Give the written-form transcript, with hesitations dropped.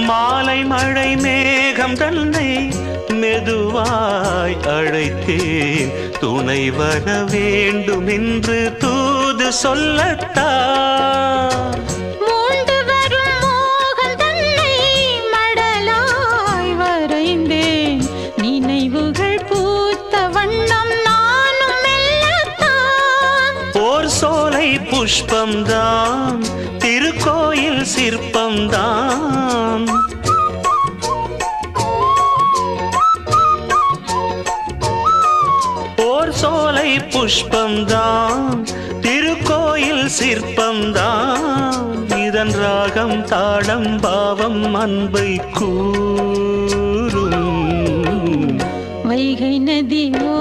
மாலை மழை மேகம் தன்னை மெதுவாய் அழைத்தேன் துணை வர வேண்டும் என்று தூது சொல்லத்தான் மூண்டு வரும் மோகம் தன்னை மடலாய் வரைந்தேன் நினைவுகள் பூத்த வண்ணம் நானும் மெல்லத்தான் ஓர் சோலை புஷ்பம்தான் திருக்கோயில் சிற்பம்தான் ஓர் சோலை புஷ்பம்தான் திருக்கோயில் சிற்பம்தான் இதன் ராகம் தாளம் பாவம் அன்பை கூறும் வைகை நதி ஓ